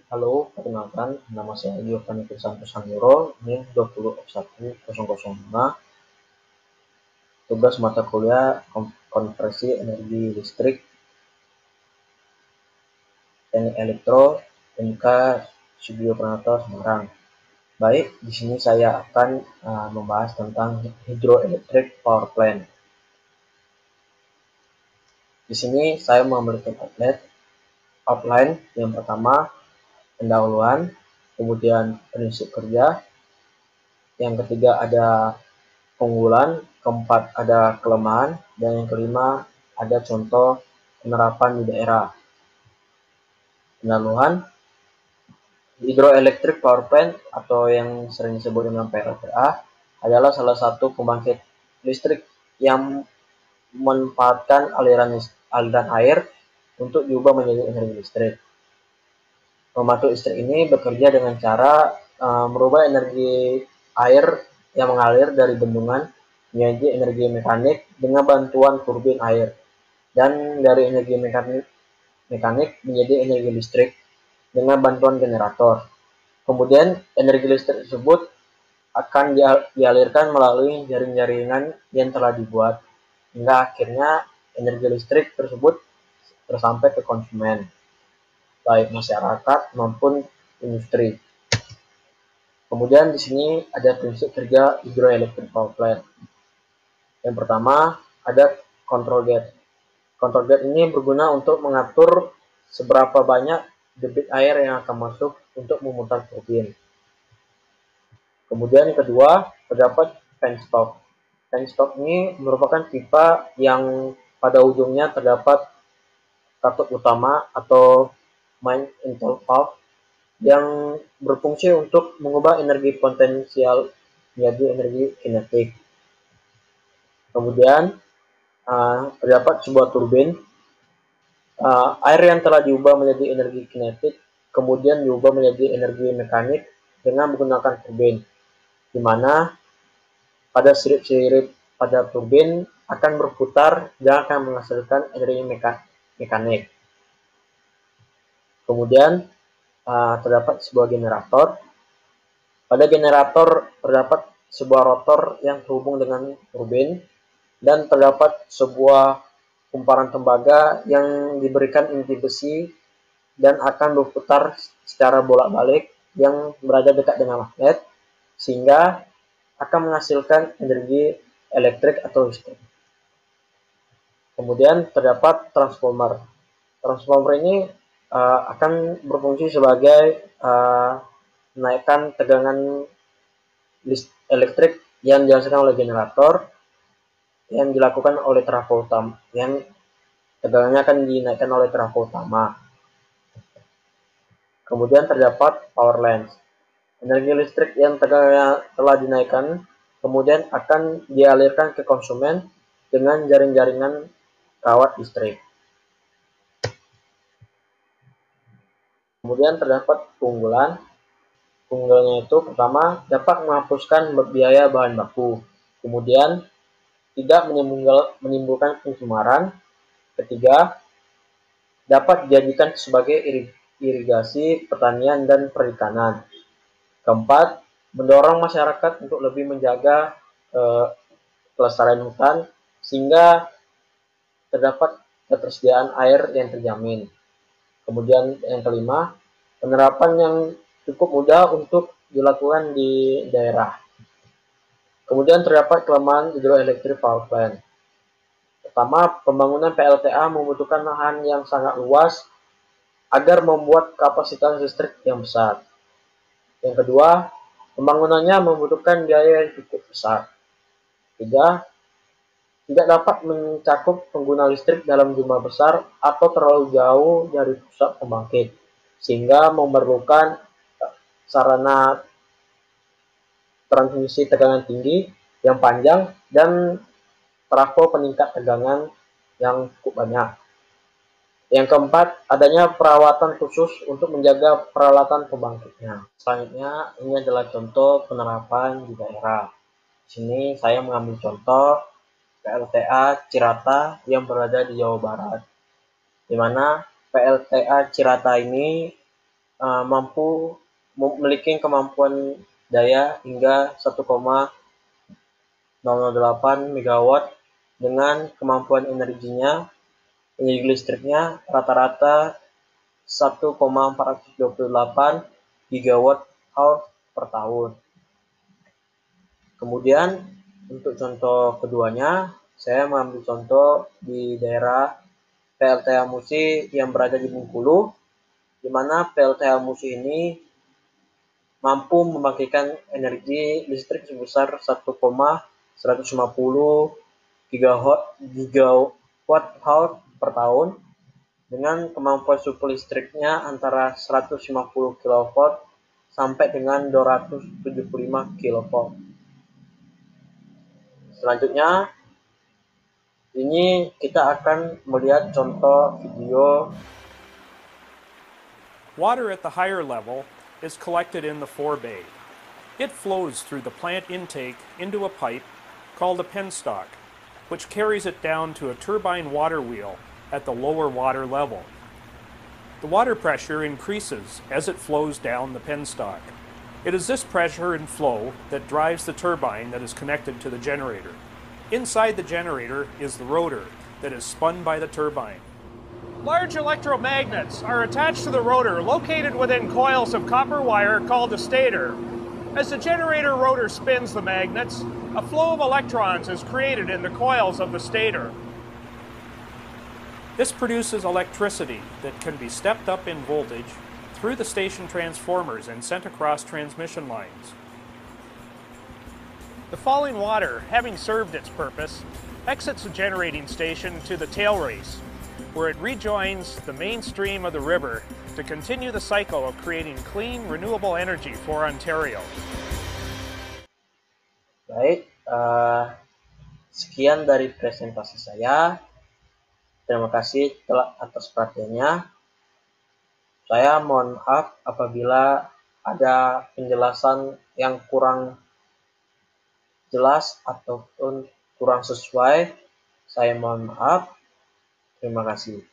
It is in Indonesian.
Halo, perkenalkan, nama saya Giovanni Crisanto Sanuro, NIM 20.1.005, tugas mata kuliah konversi energi listrik, teknik elektro, MK Sugio Pranoto Semarang. Baik, di sini saya akan membahas tentang hydroelectric power plant. Di sini saya memberikan outline yang pertama pendahuluan, kemudian prinsip kerja, yang ketiga ada keunggulan, keempat ada kelemahan, dan yang kelima ada contoh penerapan di daerah. Pendahuluan, hydroelectric power plant atau yang sering disebut dengan PLTA adalah salah satu pembangkit listrik yang memanfaatkan aliran air untuk diubah menjadi energi listrik. Pembangkit listrik ini bekerja dengan cara merubah energi air yang mengalir dari bendungan menjadi energi mekanik dengan bantuan turbin air, dan dari energi mekanik menjadi energi listrik dengan bantuan generator. Kemudian energi listrik tersebut akan dialirkan melalui jaring-jaringan yang telah dibuat, hingga akhirnya energi listrik tersebut tersampai ke konsumen, baik masyarakat maupun industri. Kemudian di sini ada prinsip kerja hydroelectric power plant. Yang pertama ada control gate. Control gate ini berguna untuk mengatur seberapa banyak debit air yang akan masuk untuk memutar turbin. Kemudian yang kedua terdapat penstock. Penstock ini merupakan pipa yang pada ujungnya terdapat katup utama atau main internal valve yang berfungsi untuk mengubah energi potensial menjadi energi kinetik. Kemudian terdapat sebuah turbin. Air yang telah diubah menjadi energi kinetik kemudian diubah menjadi energi mekanik dengan menggunakan turbin, di mana pada sirip-sirip pada turbin akan berputar dan akan menghasilkan energi mekanik. Kemudian terdapat sebuah generator. Pada generator terdapat sebuah rotor yang terhubung dengan turbin, dan terdapat sebuah kumparan tembaga yang diberikan inti besi dan akan berputar secara bolak-balik yang berada dekat dengan magnet, sehingga akan menghasilkan energi elektrik atau listrik. Kemudian terdapat transformer. Transformer ini akan berfungsi sebagai menaikkan tegangan elektrik yang dihasilkan oleh generator yang dilakukan oleh trafo utama, yang tegangannya akan dinaikkan oleh trafo utama. Kemudian terdapat power lines. Energi listrik yang tegangannya telah dinaikkan kemudian akan dialirkan ke konsumen dengan jaring-jaringan kawat listrik. Kemudian terdapat keunggulan. Keunggulannya itu pertama dapat menghapuskan biaya bahan baku. Kemudian tidak menimbulkan pencemaran. Ketiga, dapat dijadikan sebagai irigasi pertanian dan perikanan. Keempat, mendorong masyarakat untuk lebih menjaga kelestarian hutan sehingga terdapat ketersediaan air yang terjamin. Kemudian yang kelima, penerapan yang cukup mudah untuk dilakukan di daerah. Kemudian terdapat kelemahan hydroelectric power plant. Pertama, pembangunan PLTA membutuhkan lahan yang sangat luas agar membuat kapasitas listrik yang besar. Yang kedua, pembangunannya membutuhkan biaya yang cukup besar. Tiga, tidak dapat mencakup pengguna listrik dalam jumlah besar atau terlalu jauh dari pusat pembangkit, sehingga memerlukan sarana transmisi tegangan tinggi yang panjang dan trafo peningkat tegangan yang cukup banyak. Yang keempat, adanya perawatan khusus untuk menjaga peralatan pembangkitnya. Selanjutnya, ini adalah contoh penerapan di daerah. Di sini saya mengambil contoh PLTA Cirata yang berada di Jawa Barat, di mana PLTA Cirata ini memiliki kemampuan daya hingga 1,008 megawatt dengan kemampuan energi listriknya rata-rata 1,428 gigawatt hour per tahun. Kemudian untuk contoh keduanya, saya mengambil contoh di daerah PLTA Musi yang berada di Bengkulu, di mana PLTA Musi ini mampu membangkitkan energi listrik sebesar 1,150 gigawatt hour per tahun dengan kemampuan suplai listriknya antara 150 kV sampai dengan 275 kV. Selanjutnya, ini kita akan melihat contoh video. Water at the higher level is collected in the forebay. It flows through the plant intake into a pipe called a penstock, which carries it down to a turbine water wheel at the lower water level. The water pressure increases as it flows down the penstock. It is this pressure and flow that drives the turbine that is connected to the generator. Inside the generator is the rotor that is spun by the turbine. Large electromagnets are attached to the rotor located within coils of copper wire called a stator. As the generator rotor spins the magnets, a flow of electrons is created in the coils of the stator. This produces electricity that can be stepped up in voltage through the station transformers and sent across transmission lines. The falling water, having served its purpose, exits the generating station to the tail race, where it rejoins the main stream of the river to continue the cycle of creating clean, renewable energy for Ontario. Baik, sekian dari presentasi saya. Terima kasih atas perhatiannya. Saya mohon maaf apabila ada penjelasan yang kurang jelas ataupun kurang sesuai. Saya mohon maaf. Terima kasih.